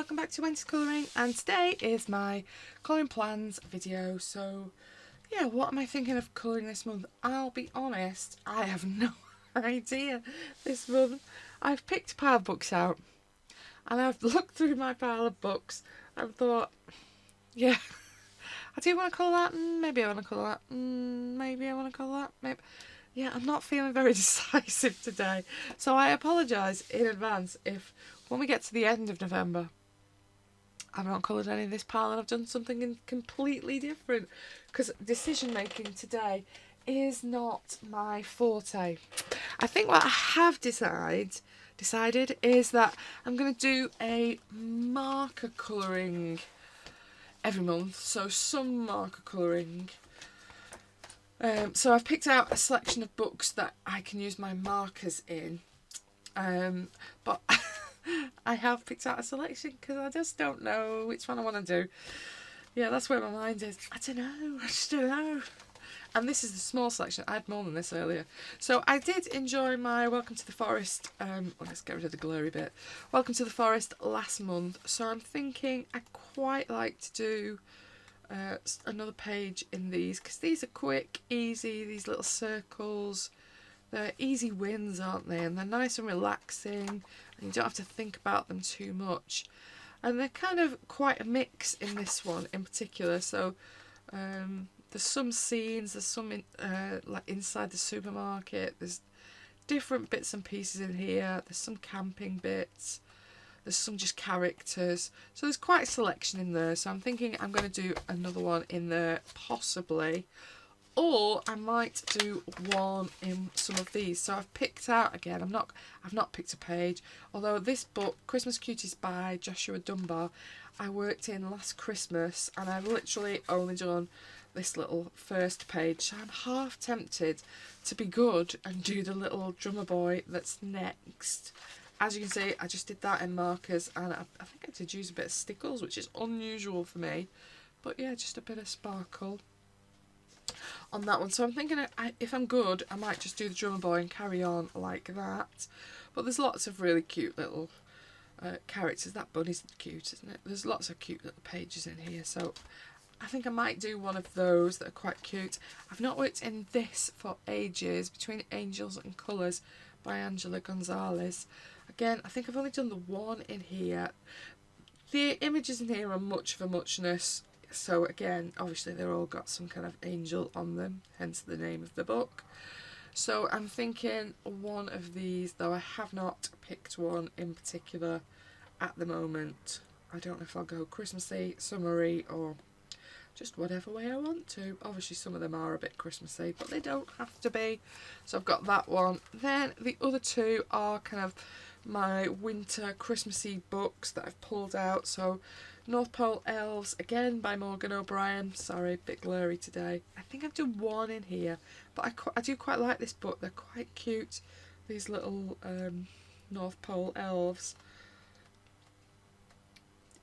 welcome back to Wendy's Colouring, and today is my colouring plans video. So yeah, what am I thinking of colouring this month? I'll be honest, I have no idea this month. I've picked a pile of books out and I've looked through my pile of books and thought, yeah, I do want to colour that, maybe I want to colour that, maybe I want to colour that, maybe. Yeah, I'm not feeling very decisive today, so I apologise in advance if when we get to the end of November I've not coloured any of this pile and I've done something completely different, because decision making today is not my forte. I think what I have decided is that I'm going to do a marker colouring every month, so some marker colouring. So I've picked out a selection of books that I can use my markers in, but I have picked out a selection because I just don't know which one I want to do. Yeah, that's where my mind is. I just don't know. And this is the small selection. I had more than this earlier. So I did enjoy my Welcome to the Forest, let's get rid of the blurry bit, Welcome to the Forest last month, so I'm thinking I quite like to do another page in these, because these are quick, easy, these little circles. They're easy wins, aren't they? And they're nice and relaxing, and you don't have to think about them too much. And they're kind of quite a mix in this one in particular. So there's some scenes, there's some like inside the supermarket, there's different bits and pieces in here, there's some camping bits, there's some just characters, so there's quite a selection in there. So I'm thinking I'm going to do another one in there possibly, or I might do one in some of these. So I've picked out, again, I've not picked a page, although this book, Christmas Cuties by Joshua Dunbar, I worked in last Christmas and I've literally only done this little first page, so I'm half tempted to be good and do the little drummer boy that's next. As you can see, I just did that in markers, and I think I did use a bit of stickles, which is unusual for me, but yeah, just a bit of sparkle on that one. So I'm thinking if I'm good, I might just do the drummer boy and carry on like that. But there's lots of really cute little characters. That bunny's cute, isn't it? There's lots of cute little pages in here, so I think I might do one of those that are quite cute. I've not worked in this for ages, Between Angels and Colours by Angela Gonzalez. Again, I think I've only done the one in here. The images in here are much of a muchness, so again, obviously they're all got some kind of angel on them, hence the name of the book. So I'm thinking one of these, though I have not picked one in particular at the moment. I don't know if I'll go Christmassy, summery, or just whatever way I want to. Obviously some of them are a bit Christmassy, but they don't have to be. So I've got that one. Then the other two are kind of my winter Christmassy books that I've pulled out. So North Pole Elves, again by Morgan O'Brien. Sorry, a bit blurry today. I think I've done one in here, but I do quite like this book. They're quite cute, these little North Pole Elves.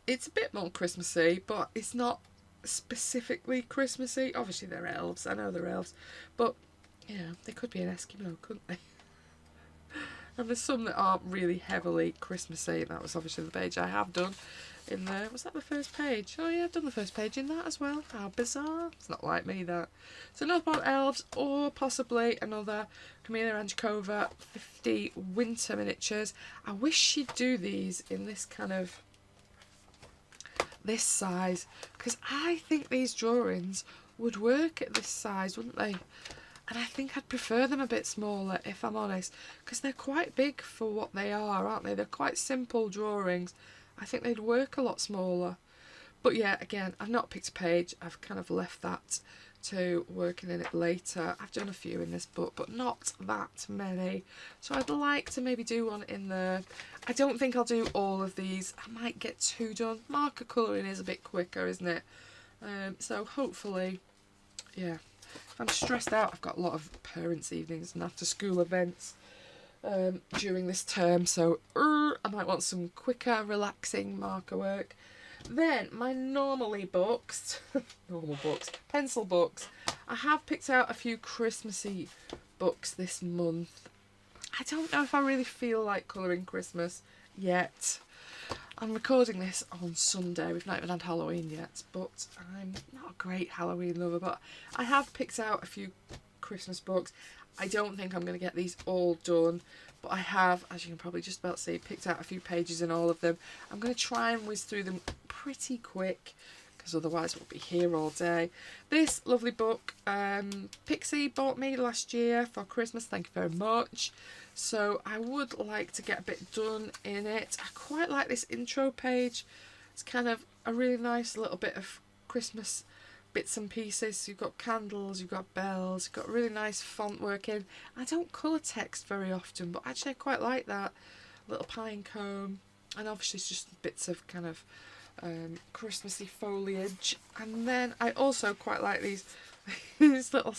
It's a bit more Christmassy, but it's not specifically Christmassy. Obviously they're elves, I know they're elves, but yeah, they could be an Eskimo, couldn't they? And there's some that aren't really heavily Christmassy. That was obviously the page I have done in there. Was that the first page? Oh yeah, I've done the first page in that as well. How bizarre. It's not like me, that. So North Pole Elves, or possibly another Camila Ranchkova 50 winter miniatures. I wish she'd do these in this kind of this size, because I think these drawings would work at this size, wouldn't they? And I think I'd prefer them a bit smaller, if I'm honest, because they're quite big for what they are, aren't they? They're quite simple drawings. I think they'd work a lot smaller. But yeah, again, I've not picked a page. I've kind of left that to working in it later. I've done a few in this book, but not that many. So I'd like to maybe do one in there. I don't think I'll do all of these. I might get two done. Marker colouring is a bit quicker, isn't it? So hopefully, yeah. If I'm stressed out, I've got a lot of parents' evenings and after school events during this term, so I might want some quicker, relaxing marker work. Then my normally books, pencil books. I have picked out a few Christmassy books this month. I don't know if I really feel like colouring Christmas yet. I'm recording this on Sunday. We've not even had Halloween yet, but I'm not a great Halloween lover, but I have picked out a few Christmas books. I don't think I'm going to get these all done, but I have, as you can probably just about see, picked out a few pages in all of them. I'm going to try and whiz through them pretty quick, because otherwise we'll be here all day. This lovely book, Pixie bought me last year for Christmas, thank you very much. So I would like to get a bit done in it. I quite like this intro page. It's kind of a really nice little bit of Christmas bits and pieces. You've got candles, you've got bells, you've got really nice font work in. I don't colour text very often, but actually I quite like that. Little pine cone, and obviously it's just bits of kind of Christmassy foliage. And then I also quite like these little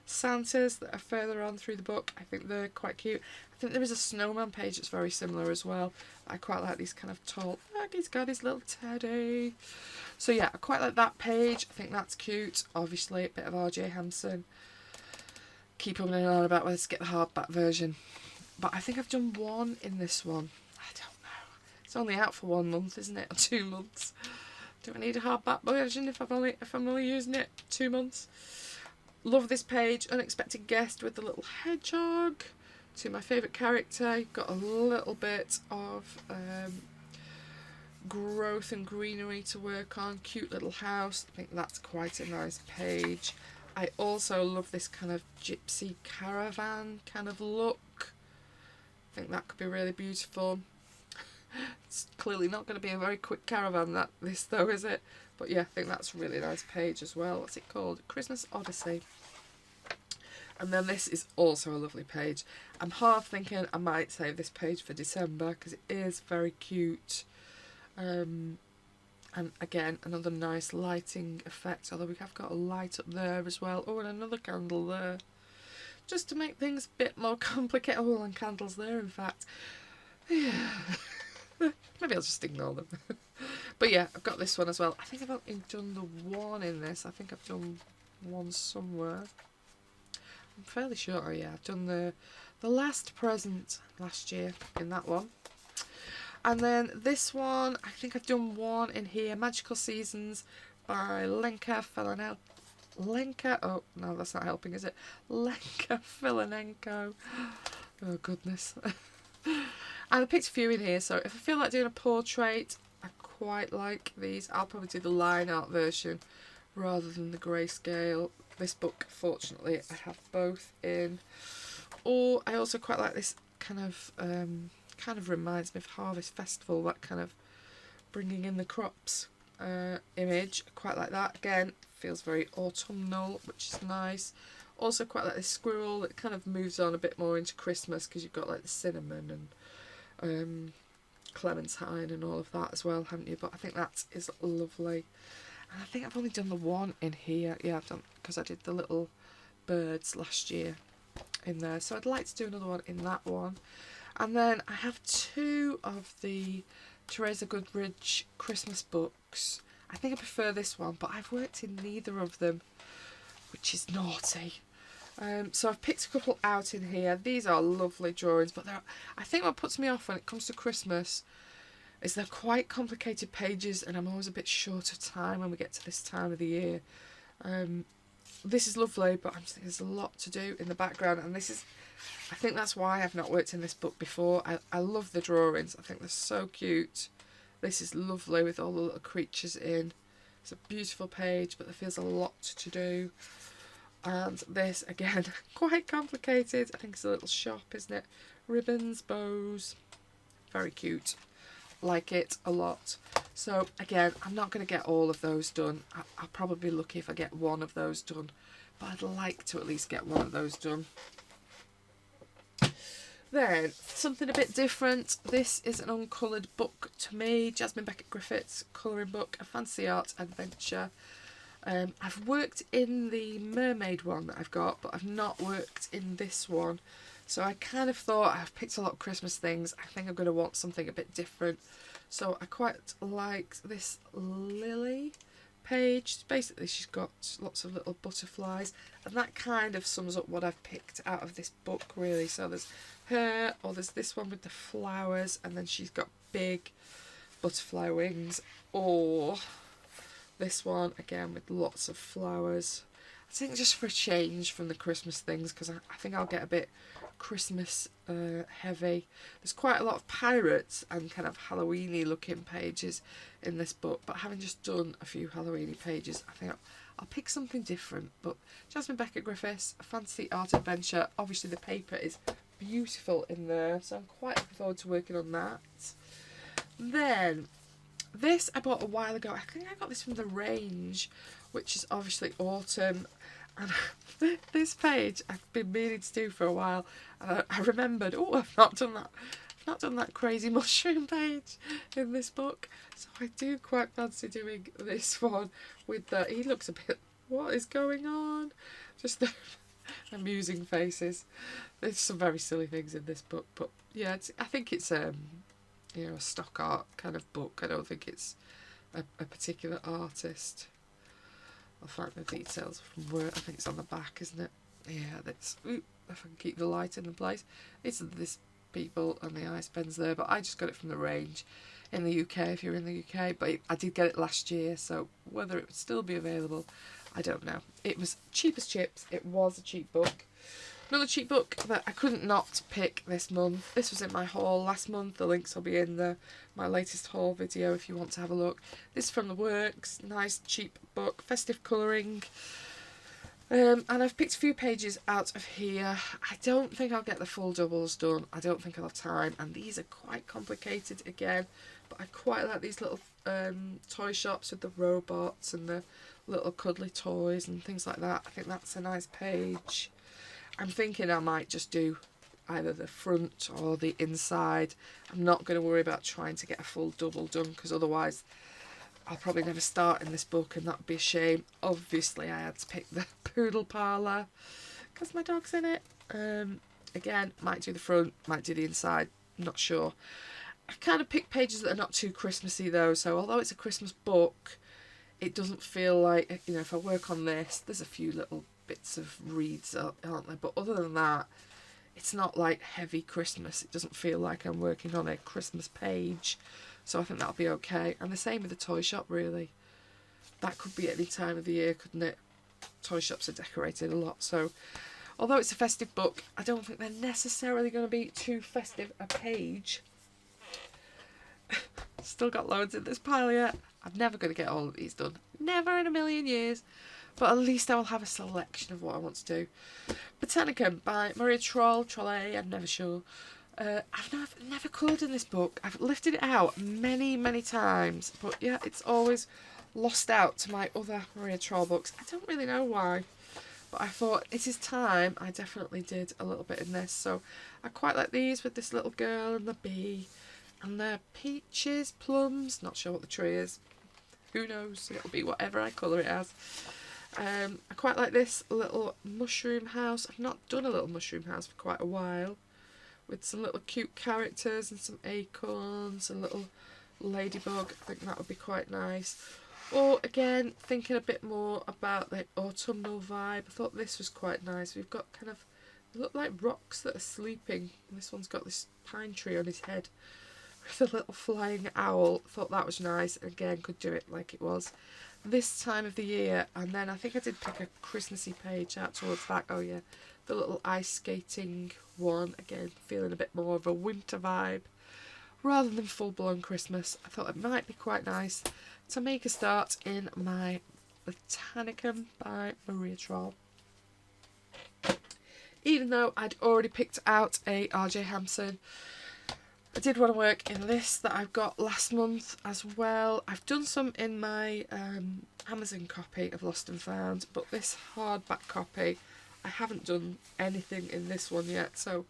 Santas that are further on through the book. I think they're quite cute. I think there is a snowman page that's very similar as well. I quite like these kind of tall, look, he's got his little teddy. So yeah, I quite like that page. I think that's cute. Obviously a bit of R.J. Hampson. Keep on and on about whether to get the hardback version, but I think I've done one in this one. I don't know. It's only out for 1 month, isn't it, or 2 months? Do I need a hardback version if I'm only using it 2 months? Love this page. Unexpected guest with the little hedgehog. To my favourite character. Got a little bit of growth and greenery to work on. Cute little house. I think that's quite a nice page. I also love this kind of gypsy caravan kind of look. I think that could be really beautiful. It's clearly not going to be a very quick caravan, this though, is it? But yeah, I think that's a really nice page as well. What's it called? Christmas Odyssey. And then this is also a lovely page. I'm half thinking I might save this page for December because it is very cute. And again, another nice lighting effect, although we have got a light up there as well. Oh, and another candle there. Just to make things a bit more complicated. Oh, and candles there, in fact. Yeah. Maybe I'll just ignore them. But yeah, I've got this one as well. I think I've only done the one in this. I think I've done one somewhere. I'm fairly sure, yeah. I've done the last present last year in that one. And then this one, I think I've done one in here. Magical Seasons by Lenka Filanenko. Oh, no, that's not helping, is it? Lenka Filanenko. Oh, goodness. And I picked a few in here, so if I feel like doing a portrait, I quite like these. I'll probably do the line art version rather than the grayscale. This book, fortunately, I have both in. Or I also quite like this kind of reminds me of Harvest Festival, that kind of bringing in the crops image. I quite like that. Again, feels very autumnal, which is nice. Also quite like this squirrel that kind of moves on a bit more into Christmas because you've got like the cinnamon and clementine and all of that as well, haven't you? But I think that is lovely. And I think I've only done the one in here. Yeah, I've done, because I did the little birds last year in there. So I'd like to do another one in that one. And then I have 2 of the Teresa Goodridge Christmas books. I think I prefer this one, but I've worked in neither of them, which is naughty. So I've picked a couple out in here. These are lovely drawings, but I think what puts me off when it comes to Christmas is they're quite complicated pages, and I'm always a bit short of time when we get to this time of the year. This is lovely, but I'm just thinking there's a lot to do in the background, and I think that's why I've not worked in this book before. I love the drawings. I think they're so cute. This is lovely with all the little creatures in. It's a beautiful page, but there feels a lot to do. And this, again, quite complicated. I think it's a little shop, isn't it? Ribbons, bows. Very cute. Like it a lot. So, again, I'm not going to get all of those done. I'll probably be lucky if I get one of those done. But I'd like to at least get one of those done. Then, something a bit different. This is an uncoloured book to me. Jasmine Beckett Griffith's colouring book, A Fantasy Art Adventure. I've worked in the mermaid one that I've got, but I've not worked in this one. So I kind of thought, I've picked a lot of Christmas things. I think I'm going to want something a bit different. So I quite like this Lily page. Basically, she's got lots of little butterflies, and that kind of sums up what I've picked out of this book, really. So there's her, or there's this one with the flowers, and then she's got big butterfly wings, or this one again with lots of flowers. I think just for a change from the Christmas things, because I think I'll get a bit Christmas heavy. There's quite a lot of pirates and kind of Halloweeny looking pages in this book, but having just done a few Halloweeny pages, I think I'll pick something different. But Jasmine Beckett Griffiths, a fantasy art adventure. Obviously the paper is beautiful in there, so I'm quite looking forward to working on that. Then this I bought a while ago. I think I got this from the range, which is obviously autumn, and this page I've been meaning to do for a while, and I remembered, oh, I've not done that crazy mushroom page in this book, so I do quite fancy doing this one with the, he looks a bit, what is going on, just the amusing faces. There's some very silly things in this book, but yeah, I think it's you know, a stock art kind of book. I don't think it's a particular artist. I'll find the details from where, I think it's on the back, isn't it? Yeah, that's, if I can keep the light in the place. It's this people and the ice pens there, but I just got it from the range in the UK, if you're in the UK, but I did get it last year, so whether it would still be available, I don't know. It was cheap as chips. It was a cheap book. Another cheap book that I couldn't not pick this month. This was in my haul last month. The links will be in my latest haul video if you want to have a look. This is from The Works. Nice cheap book. Festive colouring. And I've picked a few pages out of here. I don't think I'll get the full doubles done. I don't think I'll have time. And these are quite complicated again. But I quite like these little toy shops with the robots and the little cuddly toys and things like that. I think that's a nice page. I'm thinking I might just do either the front or the inside. I'm not going to worry about trying to get a full double done, because otherwise I'll probably never start in this book, and that would be a shame. Obviously I had to pick the poodle parlour because my dog's in it. Again, might do the front, might do the inside, not sure. I've kind of picked pages that are not too Christmassy though, so although it's a Christmas book, it doesn't feel like, you know, if I work on this, there's a few little bits of reads, aren't there? But other than that, it's not like heavy Christmas. It doesn't feel like I'm working on a Christmas page, so I think that'll be okay. And the same with the toy shop, really. That could be any time of the year, couldn't it? Toy shops are decorated a lot, so although it's a festive book, I don't think they're necessarily going to be too festive a page. Still got loads in this pile yet. I'm never going to get all of these done. Never in a million years. But at least I will have a selection of what I want to do. Botanicum by Maria Trolle, I'm never sure. I've never coloured in this book. I've lifted it out many, many times. But yeah, it's always lost out to my other Maria Trolle books. I don't really know why. But I thought, it is time. I definitely did a little bit in this. So I quite like these with this little girl and the bee. And the peaches, plums. Not sure what the tree is. Who knows? It'll be whatever I colour it as. I quite like this little mushroom house. I've not done a little mushroom house for quite a while, with some little cute characters and some acorns and a little ladybug. I think that would be quite nice. Or again, thinking a bit more about the autumnal vibe, I thought this was quite nice. We've got kind of, they look like rocks that are sleeping. And this one's got this pine tree on his head with a little flying owl. I thought that was nice. And again, could do it like it was this time of the year. And then I think I did pick a Christmassy page out towards that. Oh yeah, the little ice skating one. Again, feeling a bit more of a winter vibe rather than full-blown Christmas. I thought it might be quite nice to make a start in my Botanicum by Maria Trolle. Even though I'd already picked out a R.J. Hampson, I did want to work in this that I've got last month as well. I've done some in my Amazon copy of Lost and Found, but this hardback copy, I haven't done anything in this one yet, so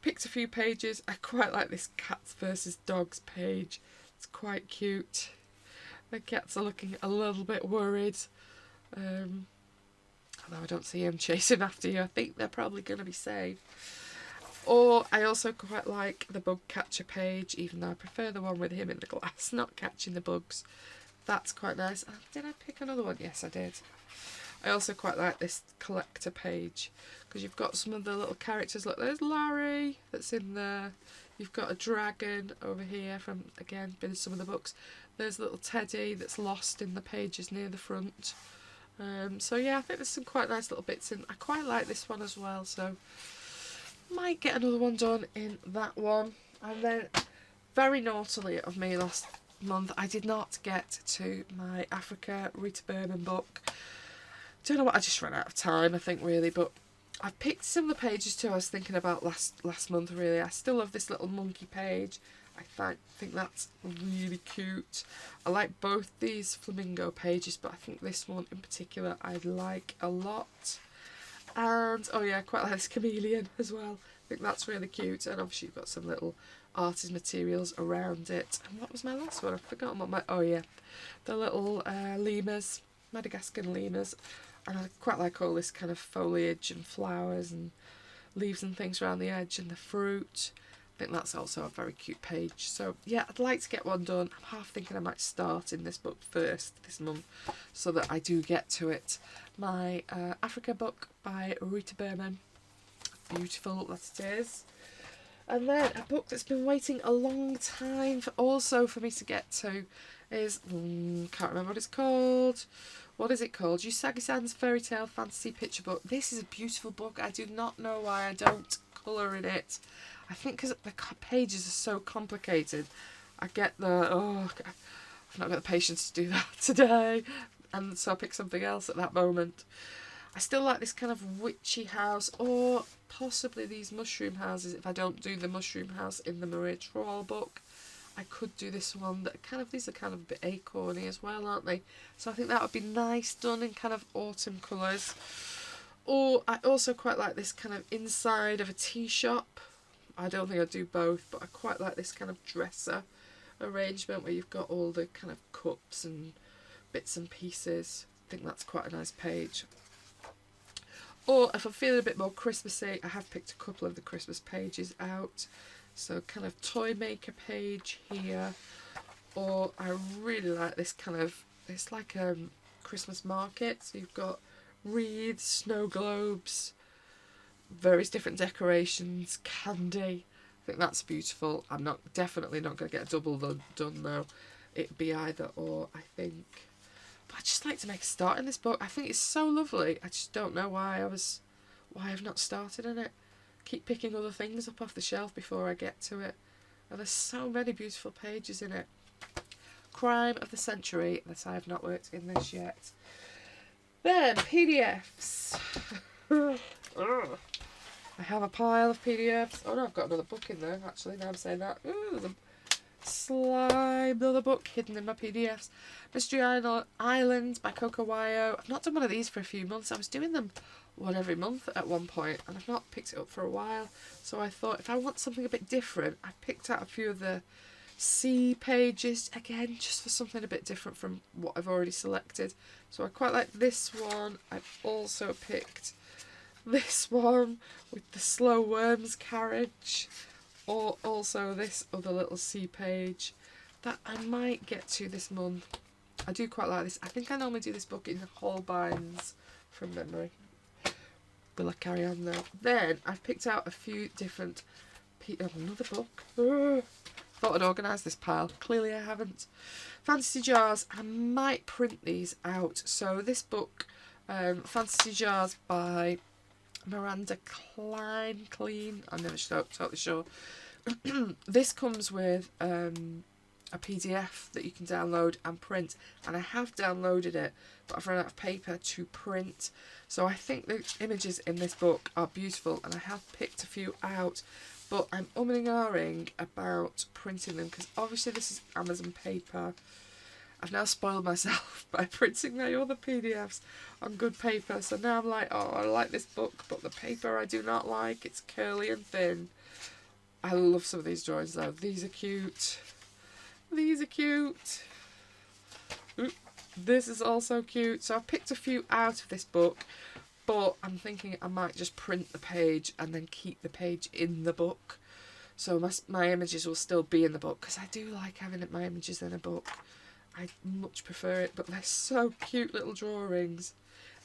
picked a few pages. I quite like this cats versus dogs page. It's quite cute. The cats are looking a little bit worried. Although I don't see them chasing after you. I think they're probably going to be safe. Or I also quite like the bug catcher page, even though I prefer the one with him in the glass, not catching the bugs. That's quite nice. Did I pick another one? Yes, I did. I also quite like this collector page because you've got some of the little characters. Look, there's Larry that's in there. You've got a dragon over here from, again, been in some of the books. There's a little teddy that's lost in the pages near the front. So yeah, I think there's some quite nice little bits in. I quite like this one as well, so might get another one done in that one. And then, very naughtily of me last month, I did not get to my Africa Rita Berman book. Don't know what, I just ran out of time, I think, really, but I picked similar pages to I was thinking about last month, really. I still love this little monkey page. I think that's really cute. I like both these flamingo pages, but I think this one in particular I like a lot. And, oh yeah, I quite like this chameleon as well. I think that's really cute. And obviously you've got some little artist materials around it. And what was my last one? I've forgotten what my... Oh yeah, the little lemurs, Madagascar lemurs. And I quite like all this kind of foliage and flowers and leaves and things around the edge and the fruit. I think that's also a very cute page. So yeah, I'd like to get one done. I'm half thinking I might start in this book first this month so that I do get to it. My Africa book by Rita Berman. Beautiful that it is. And then a book that's been waiting a long time for me to get to is, can't remember what it's called. What is it called? Usagi-san's Fairy Tale Fantasy Picture Book. This is a beautiful book. I do not know why I don't colour in it. I think because the pages are so complicated. I get I've not got the patience to do that today. And so I pick something else at that moment. I still like this kind of witchy house, or possibly these mushroom houses. If I don't do the mushroom house in the Maria Troll book, I could do this one. These are kind of a bit acorny as well, aren't they? So I think that would be nice done in kind of autumn colours. Or I also quite like this kind of inside of a tea shop. I don't think I'd do both, but I quite like this kind of dresser arrangement where you've got all the kind of cups and bits and pieces. I think that's quite a nice page. Or if I'm feeling a bit more Christmassy, I have picked a couple of the Christmas pages out. So kind of toy maker page here. Or I really like this kind of, it's like a Christmas market. So you've got wreaths, snow globes, various different decorations, candy. I think that's beautiful. I'm definitely not going to get a double done though. It'd be either or, I think. But I'd just like to make a start in this book. I think it's so lovely. I just don't know why I've not started in it. Keep picking other things up off the shelf before I get to it. And there's so many beautiful pages in it. Crime of the Century, that I have not worked in this yet. Then PDFs. I have a pile of PDFs. Oh no, I've got another book in there actually, now I'm saying that. Ooh, there's a slime, another book hidden in my PDFs. Mystery Island by Coco Wyo. I've not done one of these for a few months. I was doing them one every month at one point and I've not picked it up for a while. So I thought if I want something a bit different, I picked out a few of the C pages, again, just for something a bit different from what I've already selected. So I quite like this one. I've also picked this one with the Slow Worms carriage, or also this other little C page that I might get to this month. I do quite like this. I think I normally do this book in whole binds from memory. Will I carry on now? Then I've picked out a few different another book. Thought I'd organise this pile. Clearly I haven't. Fantasy Jars. I might print these out. So this book, Fantasy Jars by Miranda Clean. I'm never totally sure. This comes with a PDF that you can download and print, and I have downloaded it, but I've run out of paper to print. So I think the images in this book are beautiful, and I have picked a few out, but I'm umming and ahhing about printing them because obviously this is Amazon paper. I've now spoiled myself by printing my other PDFs on good paper, so now I'm like, oh, I like this book, but the paper I do not like. It's curly and thin. I love some of these drawings though. These are cute. These are cute. Ooh, this is also cute. So I've picked a few out of this book, but I'm thinking I might just print the page and then keep the page in the book. So my images will still be in the book, because I do like having my images in a book. I much prefer it, but they're so cute little drawings.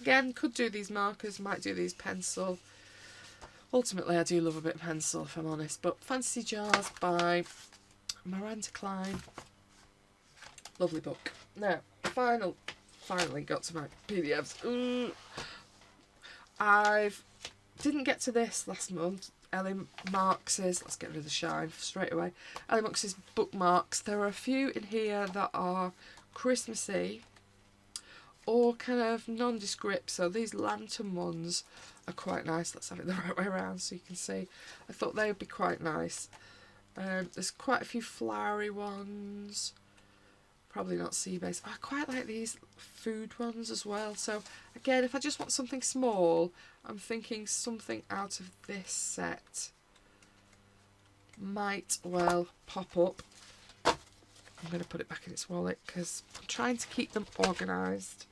Again, could do these markers, might do these pencil. Ultimately, I do love a bit of pencil, if I'm honest. But Fantasy Jars by Miranda Klein. Lovely book. Now, finally got to my PDFs. Ooh. Didn't get to this last month. Ellie Marks's, let's get rid of the shine straight away. Ellie Marks's bookmarks. There are a few in here that are Christmassy or kind of nondescript. So these lantern ones are quite nice. Let's have it the right way around so you can see. I thought they would be quite nice. There's quite a few flowery ones. Probably not sea-based. I quite like these food ones as well. So again, if I just want something small, I'm thinking something out of this set might well pop up. I'm going to put it back in its wallet because I'm trying to keep them organised.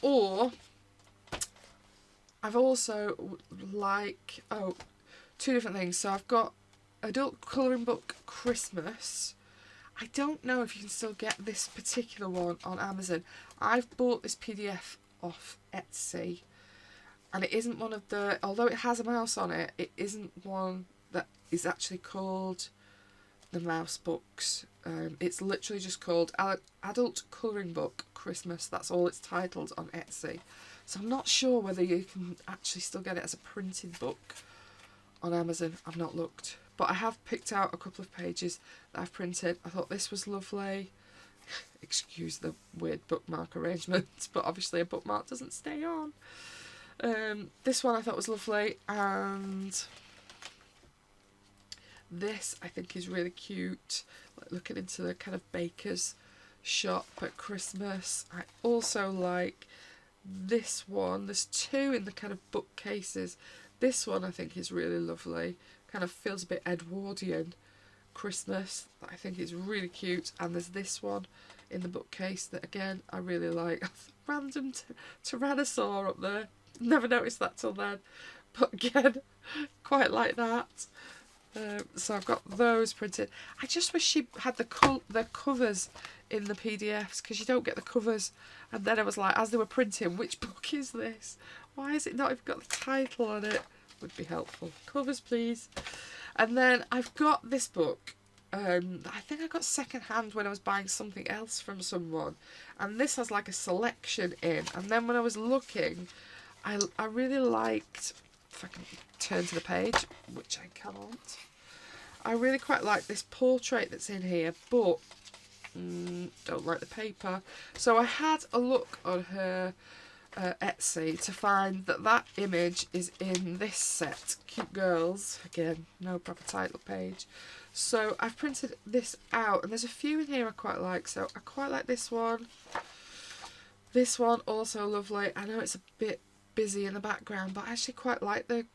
Or I've also two different things. So I've got adult colouring book Christmas. I don't know if you can still get this particular one on Amazon. I've bought this PDF off Etsy, and it isn't one of the, although it has a mouse on it, it isn't one that is actually called the mouse books. It's literally just called Adult Colouring Book Christmas. That's all it's titled on Etsy. So I'm not sure whether you can actually still get it as a printed book on Amazon. I've not looked. But I have picked out a couple of pages that I've printed. I thought this was lovely. Excuse the weird bookmark arrangement, but obviously a bookmark doesn't stay on. This one I thought was lovely, and this I think is really cute. Like looking into the kind of baker's shop at Christmas. I also like this one. There's two in the kind of bookcases. This one I think is really lovely. Kind of feels a bit Edwardian Christmas that I think is really cute. And there's this one in the bookcase that again I really like. Random Tyrannosaur up there. Never noticed that till then. But again, quite like that. So I've got those printed. I just wish she had the covers in the PDFs, because you don't get the covers. And then I was like, as they were printing, which book is this? Why is it not even got the title on it? Would be helpful. Covers, please. And then I've got this book. I think I got second hand when I was buying something else from someone. And this has like a selection in. And then when I was looking, I really liked, if I can turn to the page, which I can't. I really quite like this portrait that's in here, but don't like the paper. So I had a look on her Etsy to find that image is in this set, Cute Girls. Again, no proper title page. So I've printed this out, and there's a few in here I quite like. So I quite like this one. This one also lovely. I know it's a bit busy in the background, but I actually quite like the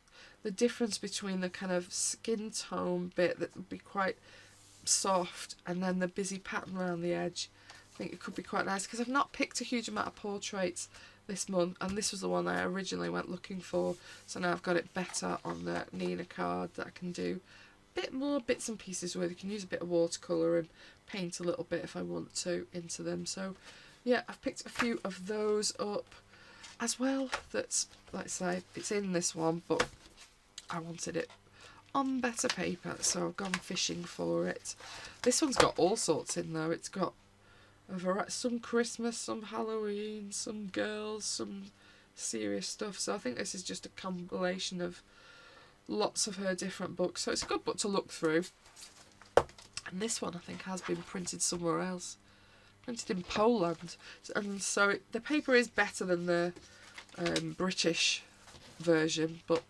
difference between the kind of skin tone bit that would be quite soft and then the busy pattern around the edge. I think it could be quite nice, because I've not picked a huge amount of portraits this month, and this was the one I originally went looking for, so now I've got it better on the Nina card that I can do a bit more bits and pieces with. You can use a bit of watercolour and paint a little bit if I want to into them. So yeah, I've picked a few of those up as well. That's, like I say, it's in this one, but I wanted it on better paper, so I've gone fishing for it. This one's got all sorts in though. It's got a variety, some Christmas, some Halloween, some girls, some serious stuff. So I think this is just a compilation of lots of her different books. So it's a good book to look through. And this one I think has been printed somewhere else. Printed in Poland. And so the paper is better than the British version, but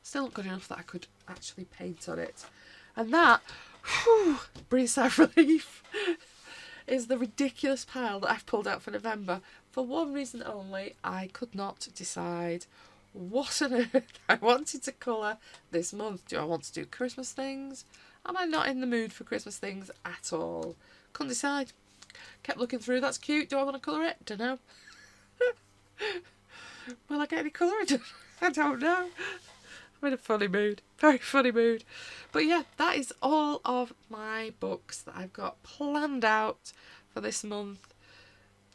still not good enough that I could actually paint on it. And that, whew, breathes out relief, is the ridiculous pile that I've pulled out for November. For one reason only, I could not decide what on earth I wanted to colour this month. Do I want to do Christmas things? Am I not in the mood for Christmas things at all? Couldn't decide. Kept looking through, that's cute. Do I want to colour it? Don't know. Will I get any colouring? I don't know. I'm in a funny mood. Very funny mood. But yeah, that is all of my books that I've got planned out for this month.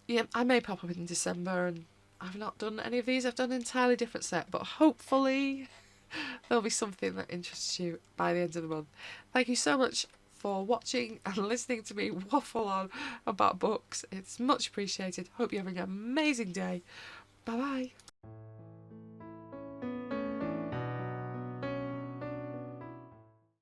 Yeah, I may pop up in December and I've not done any of these. I've done an entirely different set, but hopefully there'll be something that interests you by the end of the month. Thank you so much for watching and listening to me waffle on about books. It's much appreciated. Hope you're having an amazing day. Bye bye.